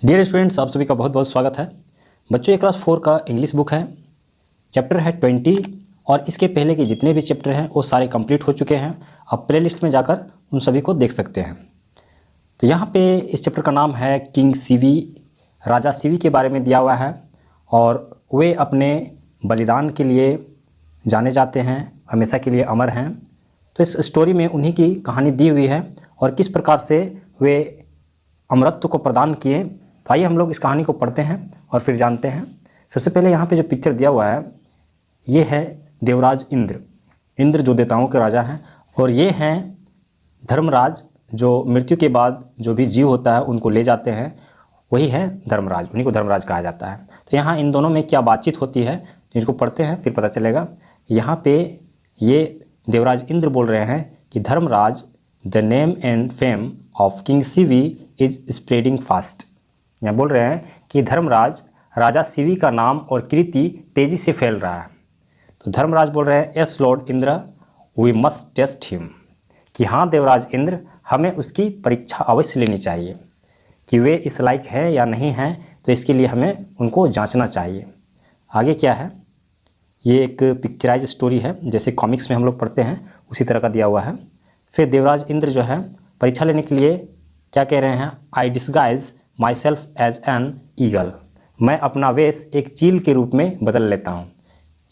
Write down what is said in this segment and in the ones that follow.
Dear students, आप सभी का बहुत बहुत स्वागत है। बच्चों, ये क्लास 4 का इंग्लिश बुक है। चैप्टर है 20 और इसके पहले के जितने भी चैप्टर हैं वो सारे कंप्लीट हो चुके हैं। आप प्ले लिस्ट में जाकर उन सभी को देख सकते हैं। तो यहाँ पे इस चैप्टर का नाम है किंग सीवी। राजा सीवी के बारे में दिया हुआ है और वे अपने बलिदान के लिए जाने जाते हैं, हमेशा के लिए अमर हैं। तो इस स्टोरी में उन्हीं की कहानी दी हुई है और किस प्रकार से वे अमरत्व को प्रदान किए। तो आइए हम लोग इस कहानी को पढ़ते हैं और फिर जानते हैं। सबसे पहले यहाँ पे जो पिक्चर दिया हुआ है ये है देवराज इंद्र। इंद्र जो देवताओं के राजा हैं, और ये हैं धर्मराज जो मृत्यु के बाद जो भी जीव होता है उनको ले जाते हैं, वही है धर्मराज, उन्हीं को धर्मराज कहा जाता है। तो यहाँ इन दोनों में क्या बातचीत होती है इसको पढ़ते हैं फिर पता चलेगा। यहाँ पे ये देवराज इंद्र बोल रहे हैं कि Dharmaraj, the name and fame of king Sivi is spreading fast. यहाँ बोल रहे हैं कि धर्मराज, राजा सीवी का नाम और कीर्ति तेज़ी से फैल रहा है। तो धर्मराज बोल रहे हैं, yes lord Indra, we must test him, कि हाँ देवराज इंद्र, हमें उसकी परीक्षा अवश्य लेनी चाहिए कि वे इस लायक है या नहीं है। तो इसके लिए हमें उनको जांचना चाहिए। आगे क्या है, ये एक पिक्चराइज स्टोरी है, जैसे कॉमिक्स में हम लोग पढ़ते हैं उसी तरह का दिया हुआ है। फिर देवराज इंद्र जो है परीक्षा लेने के लिए क्या कह रहे हैं, I disguise myself as an eagle, मैं अपना वेश एक चील के रूप में बदल लेता हूँ।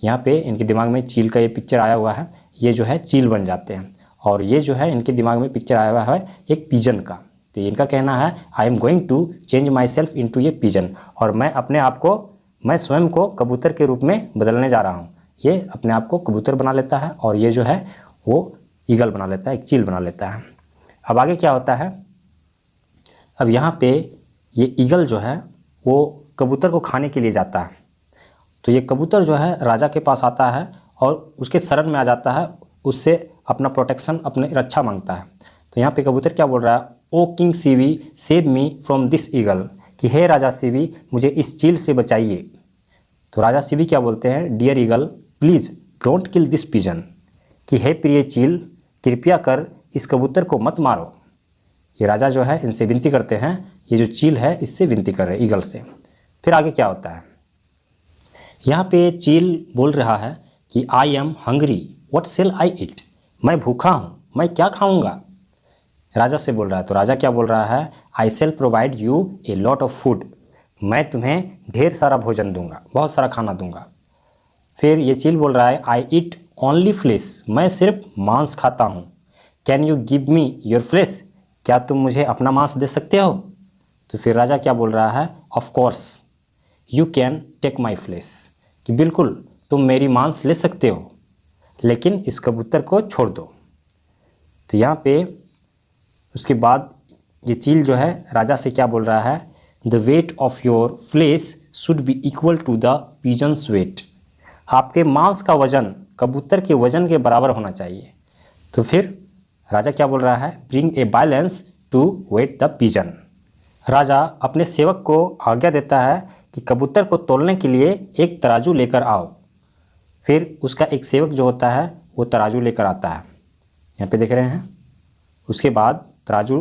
यहाँ पे इनके दिमाग में चील का ये पिक्चर आया हुआ है, ये जो है चील बन जाते हैं। और ये जो है इनके दिमाग में पिक्चर आया हुआ है एक पिजन का। तो इनका कहना है, I am going to change myself into ये पिजन, और मैं अपने आप को, मैं स्वयं को कबूतर के रूप में बदलने जा रहा हूँ। ये अपने आप को कबूतर बना लेता है और ये जो है वो ईगल बना लेता है, एक चील बना लेता है। अब आगे क्या होता है, अब यहाँ पे ये ईगल जो है वो कबूतर को खाने के लिए जाता है। तो ये कबूतर जो है राजा के पास आता है और उसके शरण में आ जाता है, उससे अपना प्रोटेक्शन, अपनी रक्षा मांगता है। तो यहाँ पे कबूतर क्या बोल रहा है, O king Sivi save me from this eagle, कि हे राजा सीवी मुझे इस चील से बचाइए। तो राजा सीवी क्या बोलते हैं, dear eagle please don't kill this pigeon, कि हे प्रिय चील कृपया कर इस कबूतर को मत मारो। ये राजा जो है इनसे विनती करते हैं, ये जो चील है इससे विनती कर रहे हैं, ईगल से। फिर आगे क्या होता है, यहाँ पे चील बोल रहा है कि I am hungry, what shall I eat, मैं भूखा हूँ, मैं क्या खाऊंगा। राजा से बोल रहा है। तो राजा क्या बोल रहा है, I shall provide U a lot of food, मैं तुम्हें ढेर सारा भोजन दूंगा, बहुत सारा खाना दूंगा। फिर ये चील बोल रहा है, आई ईट ओनली फ्लेश, मैं सिर्फ मांस खाता हूँ। Can you give me your flesh, क्या तुम मुझे अपना मांस दे सकते हो। तो फिर राजा क्या बोल रहा है, of course you can take my flesh, कि बिल्कुल तुम मेरी मांस ले सकते हो, लेकिन इस कबूतर को छोड़ दो। तो यहाँ पे उसके बाद ये चील जो है राजा से क्या बोल रहा है, the weight of your flesh should be equal to the pigeon's weight, आपके मांस का वजन कबूतर के वजन के बराबर होना चाहिए। तो फिर राजा क्या बोल रहा है, bring a balance to weigh the pigeon, राजा अपने सेवक को आज्ञा देता है कि कबूतर को तोलने के लिए एक तराजू लेकर आओ। फिर उसका एक सेवक जो होता है वो तराजू लेकर आता है, यहाँ पे देख रहे हैं। उसके बाद तराजू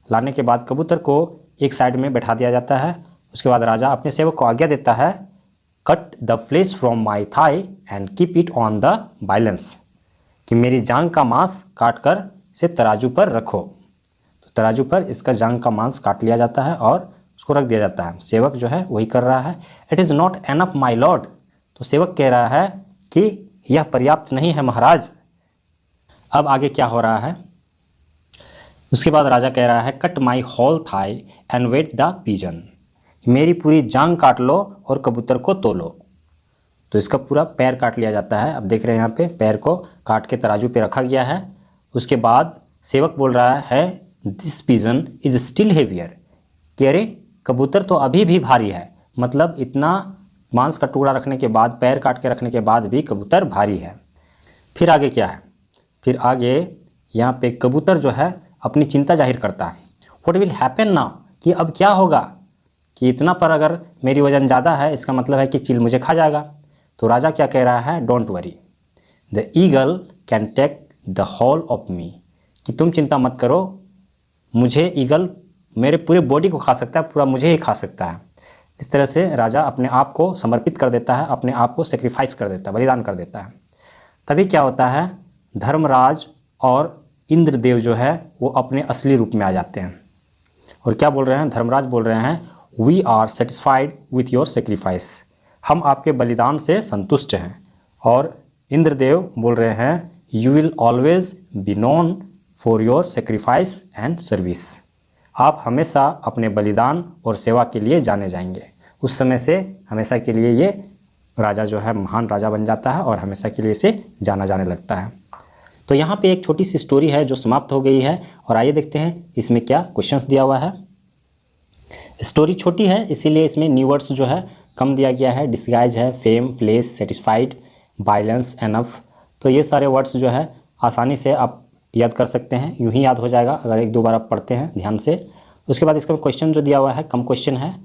लाने के बाद कबूतर को एक साइड में बैठा दिया जाता है। उसके बाद राजा अपने सेवक को आज्ञा देता है, cut the flesh from my thigh and keep it on the balance, कि मेरी जांग का मांस काट कर इसे तराजू पर रखो। तो तराजू पर इसका जांग का मांस काट लिया जाता है और उसको रख दिया जाता है। सेवक जो है वही कर रहा है, it is not enough my lord, तो सेवक कह रहा है कि यह पर्याप्त नहीं है महाराज। अब आगे क्या हो रहा है, उसके बाद राजा कह रहा है, cut my whole thigh and weigh the pigeon, मेरी पूरी जांग काट लो और कबूतर को तोलो। तो इसका पूरा पैर काट लिया जाता है। अब देख रहे हैं यहाँ पे पैर को काट के तराजू पे रखा गया है। उसके बाद सेवक बोल रहा है, this pigeon is still heavier, कि अरे कबूतर तो अभी भी भारी है, मतलब इतना मांस का टुकड़ा रखने के बाद, पैर काट के रखने के बाद भी कबूतर भारी है। फिर आगे क्या है, फिर आगे यहाँ पे कबूतर जो है अपनी चिंता जाहिर करता है, व्हाट विल हैपन नाउ, कि अब क्या होगा, कि इतना पर अगर मेरी वज़न ज़्यादा है इसका मतलब है कि चील मुझे खा जाएगा। तो राजा क्या कह रहा है, don't worry, the eagle can take the whole of me, कि तुम चिंता मत करो, मुझे ईगल मेरे पूरे बॉडी को खा सकता है, पूरा मुझे ही खा सकता है। इस तरह से राजा अपने आप को समर्पित कर देता है, अपने आप को सेक्रीफाइस कर देता है, बलिदान कर देता है। तभी क्या होता है, धर्मराज और इंद्रदेव जो है वो अपने असली रूप में आ जाते हैं। और क्या बोल रहे हैं, धर्मराज बोल रहे हैं, we are satisfied with your sacrifice, हम आपके बलिदान से संतुष्ट हैं। और इंद्रदेव बोल रहे हैं, you will always be known for your sacrifice and service, आप हमेशा अपने बलिदान और सेवा के लिए जाने जाएंगे। उस समय से हमेशा के लिए ये राजा जो है महान राजा बन जाता है और हमेशा के लिए इसे जाना जाने लगता है। तो यहाँ पे एक छोटी सी स्टोरी है जो समाप्त हो गई है, और आइए देखते हैं इसमें क्या क्वेश्चंस दिया हुआ है। स्टोरी छोटी है इसीलिए इसमें न्यू वर्ड्स जो है कम दिया गया है। डिस्गाइज है, fame, flesh, satisfied, violence, enough. तो ये सारे वर्ड्स जो है आसानी से आप याद कर सकते हैं, यूँ ही याद हो जाएगा अगर एक दो बार आप पढ़ते हैं ध्यान से। उसके बाद इसका क्वेश्चन जो दिया हुआ है कम क्वेश्चन है,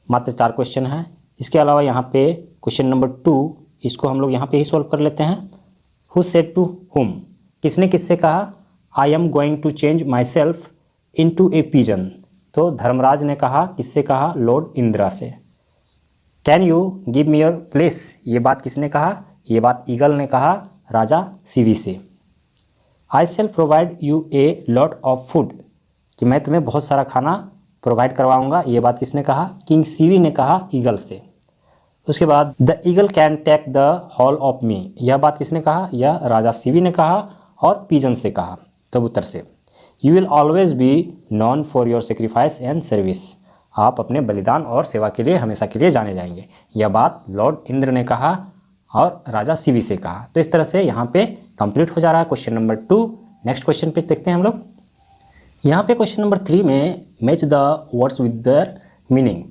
मात्र 4 क्वेश्चन है। इसके अलावा यहाँ पे क्वेश्चन नंबर 2, इसको हम लोग यहाँ पे ही सॉल्व कर लेते हैं। हु सेड टू हुम, किसने किससे कहा, I am going to change myself into a pigeon, तो धर्मराज ने कहा, किससे कहा, लॉर्ड इंदिरा से। Can you give me your place, ये बात किसने कहा, ये बात ईगल ने कहा राजा सीवी से। I shall provide U a lot of food, कि मैं तुम्हें बहुत सारा खाना प्रोवाइड करवाऊंगा, ये बात किसने कहा, किंग सीवी ने कहा ईगल से। उसके बाद the eagle can take the whole of me, यह बात किसने कहा, यह राजा सीवी ने कहा और पिजन से कहा, कबूतर से। You will always be non for your sacrifice and service, आप अपने बलिदान और सेवा के लिए हमेशा के लिए जाने जाएंगे, यह बात लॉर्ड इंद्र ने कहा और राजा सीवी से कहा। तो इस तरह से यहाँ पे कंप्लीट हो जा रहा है क्वेश्चन नंबर 2। नेक्स्ट क्वेश्चन पे देखते हैं हम लोग। यहाँ पे क्वेश्चन नंबर 3 में match the words with the meaning,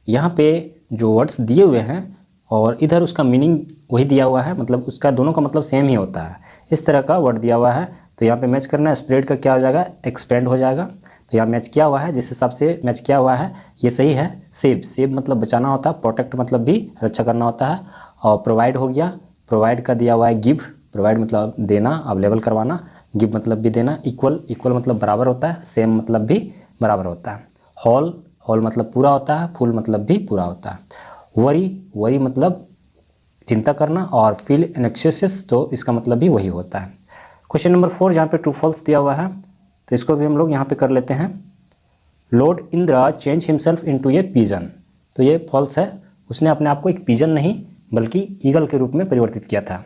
यहाँ पे जो वर्ड्स दिए हुए हैं और इधर उसका मीनिंग वही दिया हुआ है, मतलब उसका दोनों का मतलब सेम ही होता है। इस तरह का वर्ड दिया हुआ है तो यहाँ पे मैच करना है। स्प्रेड का क्या हो जाएगा, एक्सपेंड हो जाएगा। तो यहाँ मैच किया हुआ है, जिस हिसाब से मैच किया हुआ है ये सही है। सेव, सेव मतलब बचाना होता है, प्रोटेक्ट मतलब भी रक्षा करना होता है। और प्रोवाइड हो गया, प्रोवाइड का दिया हुआ है गिव, प्रोवाइड मतलब देना, अवेलेबल करवाना, गिव मतलब भी देना। इक्वल, इक्वल मतलब बराबर होता है, सेम मतलब भी बराबर होता है। होल, होल मतलब पूरा होता है, फुल मतलब भी पूरा होता है। वरी, वरी मतलब चिंता करना, और फील एंग्जायस तो इसका मतलब भी वही होता है। क्वेश्चन नंबर 4 जहाँ पे ट्रू फॉल्स दिया हुआ है तो इसको भी हम लोग यहाँ पे कर लेते हैं। Lord Indra change himself into a pigeon, तो ये फॉल्स है, उसने अपने आप को एक पिजन नहीं बल्कि ईगल के रूप में परिवर्तित किया था।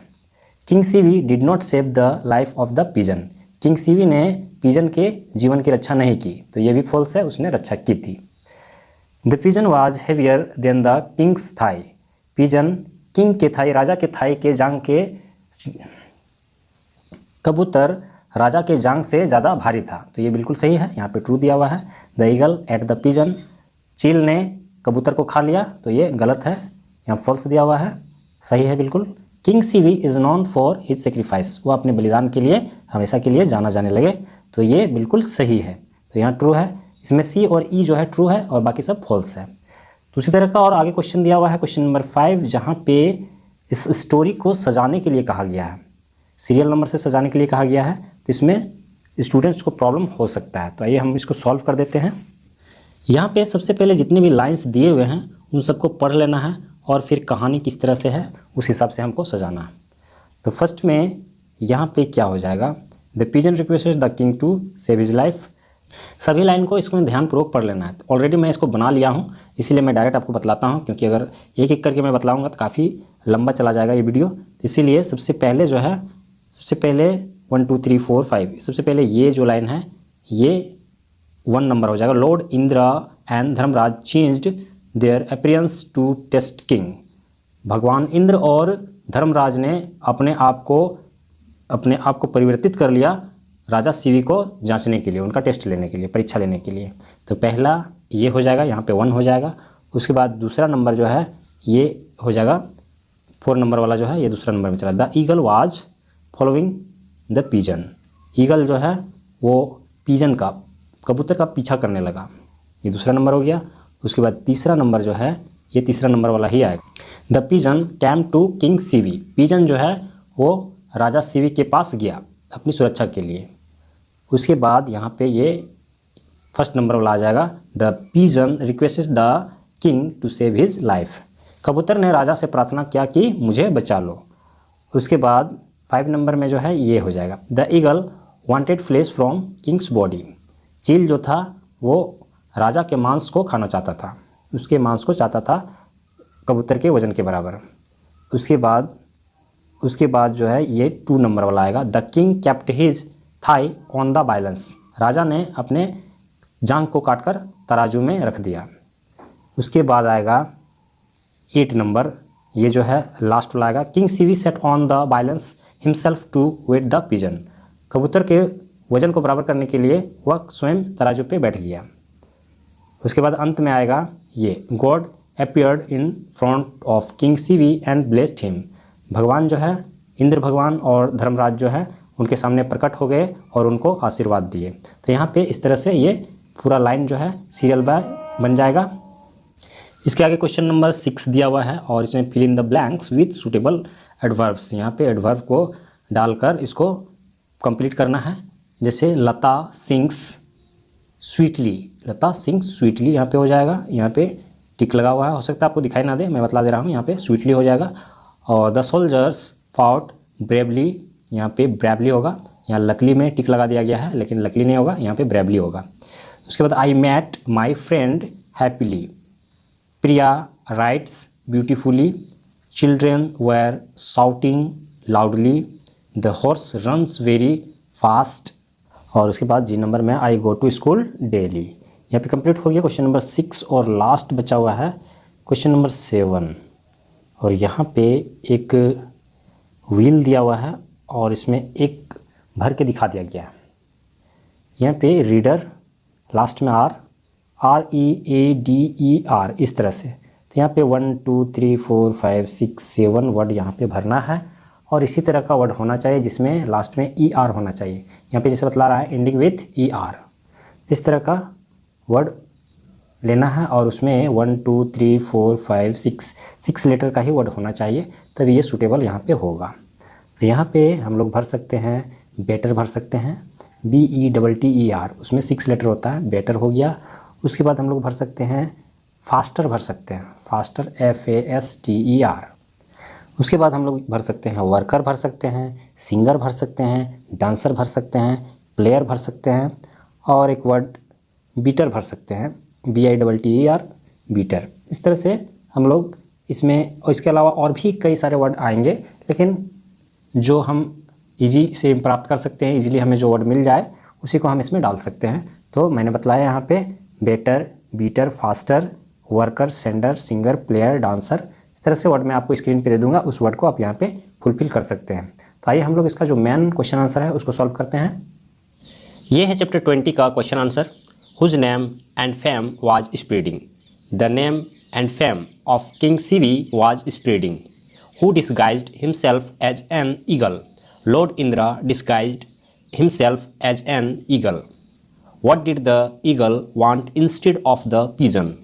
King CV did not save the life of the pigeon, king CV ने पिजन के जीवन की रक्षा नहीं की, तो ये भी फॉल्स है, उसने रक्षा की थी। The pigeon was heavier than the king's thigh, pigeon king के थाई, राजा के थाई के जांग के, कबूतर राजा के जांग से ज़्यादा भारी था, तो ये बिल्कुल सही है, यहाँ पे ट्रू दिया हुआ है। The eagle at the pigeon, चील ने कबूतर को खा लिया, तो ये गलत है, यहाँ फॉल्स दिया हुआ है, सही है बिल्कुल। King CV is non for his sacrifice, वो अपने बलिदान के लिए हमेशा के लिए जाना जाने लगे, तो ये बिल्कुल सही है, तो यहाँ ट्रू है। इसमें सी और ई जो है ट्रू है और बाकी सब फॉल्स है। दूसरी तरह का और आगे क्वेश्चन दिया हुआ है क्वेश्चन नंबर 5, जहाँ पे इस स्टोरी को सजाने के लिए कहा गया है, सीरियल नंबर से सजाने के लिए कहा गया है, तो इसमें स्टूडेंट्स को प्रॉब्लम हो सकता है। तो आइए हम इसको सॉल्व कर देते हैं। यहाँ पे सबसे पहले जितने भी लाइंस दिए हुए हैं उन सबको पढ़ लेना है और फिर कहानी किस तरह से है उस हिसाब से हमको सजाना है। तो फर्स्ट में यहाँ पे क्या हो जाएगा, the pigeon requested the king to save his life, सभी लाइन को इसको ध्यानपूर्वक पढ़ लेना है। ऑलरेडी मैं इसको बना लिया हूँ, इसीलिए मैं डायरेक्ट आपको बतलाता हूँ, क्योंकि अगर एक एक करके मैं बतलाऊँगा तो काफ़ी लंबा चला जाएगा ये वीडियो। इसीलिए सबसे पहले जो है, सबसे पहले 1 2 3 4 5, सबसे पहले ये जो लाइन है ये 1 नंबर हो जाएगा। Lord Indra and Dharmaraj changed their appearance to test king, भगवान इंद्र और धर्मराज ने अपने आप को परिवर्तित कर लिया राजा सीवी को जांचने के लिए, उनका टेस्ट लेने के लिए, परीक्षा लेने के लिए। तो पहला ये हो जाएगा, यहाँ पे 1 हो जाएगा। उसके बाद दूसरा नंबर जो है ये हो जाएगा 4 नंबर वाला जो है ये दूसरा नंबर में चला। The eagle was following the pigeon, eagle जो है वो पिजन का, कबूतर का पीछा करने लगा, ये दूसरा नंबर हो गया। उसके बाद तीसरा नंबर जो है ये तीसरा नंबर वाला ही आएगा। The pigeon came to king Shibi, pigeon जो है वो राजा सीवी के पास गया अपनी सुरक्षा के लिए। उसके बाद यहाँ पे ये फर्स्ट नंबर वाला आ जाएगा the pigeon requested the king to save his life. कबूतर ने राजा से प्रार्थना किया कि मुझे बचा लो। उसके बाद 5 नंबर में जो है ये हो जाएगा the eagle wanted flesh from king's body. चील जो था वो राजा के मांस को खाना चाहता था, उसके मांस को चाहता था कबूतर के वजन के बराबर। उसके बाद जो है ये 2 नंबर वाला आएगा the king kept his thigh on the balance. राजा ने अपने जांघ को काटकर तराजू में रख दिया। उसके बाद आएगा 8 नंबर, ये जो है लास्ट वाला आएगा king Shibi set on the balance himself to weigh the pigeon. कबूतर के वजन को बराबर करने के लिए वह स्वयं तराजू पे बैठ गया। उसके बाद अंत में आएगा ये God appeared in front of king CV and blessed him. भगवान जो है इंद्र भगवान और धर्मराज जो है उनके सामने प्रकट हो गए और उनको आशीर्वाद दिए। तो यहाँ पे इस तरह से ये पूरा लाइन जो है सीरियल बाय बन जाएगा। इसके आगे क्वेश्चन नंबर 6 दिया हुआ है और इसमें fill in the blanks with suitable adverbs. यहाँ पे एडवर्ब को डालकर इसको कंप्लीट करना है। जैसे लता सिंग्स स्वीटली, लता सिंग्स स्वीटली यहाँ पे हो जाएगा, यहाँ पे टिक लगा हुआ है, हो सकता है आपको दिखाई ना दे, मैं बतला दे रहा हूँ, यहाँ पे स्वीटली हो जाएगा। और द सोल्जर्स फॉट ब्रेवली, यहाँ पे ब्रेवली होगा, यहाँ लकली में टिक लगा दिया गया है लेकिन लकली नहीं होगा, यहाँ पे ब्रेवली होगा। उसके बाद I met my friend happily, Priya writes beautifully, children were shouting loudly, the horse runs very fast. और उसके बाद जी नंबर में I go to school daily. यहाँ पे कंप्लीट हो गया क्वेश्चन नंबर 6 और लास्ट बचा हुआ है क्वेश्चन नंबर 7। और यहाँ पे एक व्हील दिया हुआ है और इसमें एक भर के दिखा दिया गया है। यहाँ पे रीडर लास्ट में READER इस तरह से। तो यहाँ पे 1 2 3 4 5 6 7 वर्ड यहाँ पे भरना है और इसी तरह का वर्ड होना चाहिए जिसमें लास्ट में ER होना चाहिए। यहाँ पे जैसे बतला रहा है एंडिंग विथ ER, इस तरह का वर्ड लेना है और उसमें 1 2 3 4 5 6 लेटर का ही वर्ड होना चाहिए, तभी ये सूटेबल यहाँ पे होगा। तो यहाँ पे हम लोग भर सकते हैं बेटर भर सकते हैं BETTER, उसमें 6 लेटर होता है, बेटर हो गया। उसके बाद हम लोग भर सकते हैं फास्टर भर सकते हैं, फास्टर FASTER। उसके बाद हम लोग भर सकते हैं वर्कर भर सकते हैं, सिंगर भर सकते हैं, डांसर भर सकते हैं, प्लेयर भर सकते हैं और एक वर्ड बीटर भर सकते हैं BITTER बीटर। इस तरह से हम लोग इसमें, और इसके अलावा और भी कई सारे वर्ड आएंगे, लेकिन जो हम इजी से प्राप्त कर सकते हैं, इजीली हमें जो वर्ड मिल जाए उसी को हम इसमें डाल सकते हैं। तो मैंने बतलाया यहाँ पे better, beater, faster, worker, sender, singer, player, dancer, इस तरह से वर्ड मैं आपको स्क्रीन पे दे दूंगा, उस वर्ड को आप यहाँ पे फुलफिल कर सकते हैं। तो आइए हम लोग इसका जो मेन क्वेश्चन आंसर है उसको सॉल्व करते हैं। ये है चैप्टर 20 का question answer. Whose name and fame was spreading. The name and fame of king Shibi was spreading. Who disguised himself as an eagle. Lord Indra disguised himself as an eagle. What did the eagle want instead of the pigeon?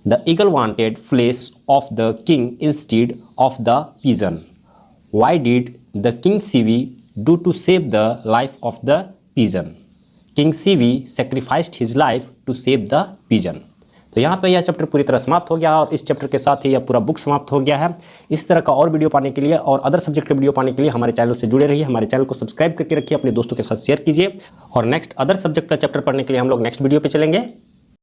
The eagle wanted flesh of the king instead of the pigeon. Why did the king Sivi do to save the life of the pigeon? King Sivi sacrificed his life to save the pigeon. तो यहाँ पे यह chapter पूरी तरह समाप्त हो गया और इस चैप्टर के साथ ही यह पूरा बुक समाप्त हो गया है। इस तरह का और वीडियो पाने के लिए और अदर सब्जेक्ट के वीडियो पाने के लिए हमारे चैनल से जुड़े रहिए। हमारे चैनल को सब्सक्राइब करके रखिए, अपने दोस्तों के साथ शेयर कीजिए और नेक्स्ट अदर सब्जेक्ट का चैप्टर पढ़ने के लिए हम लोग नेक्स्ट वीडियो पे चलेंगे।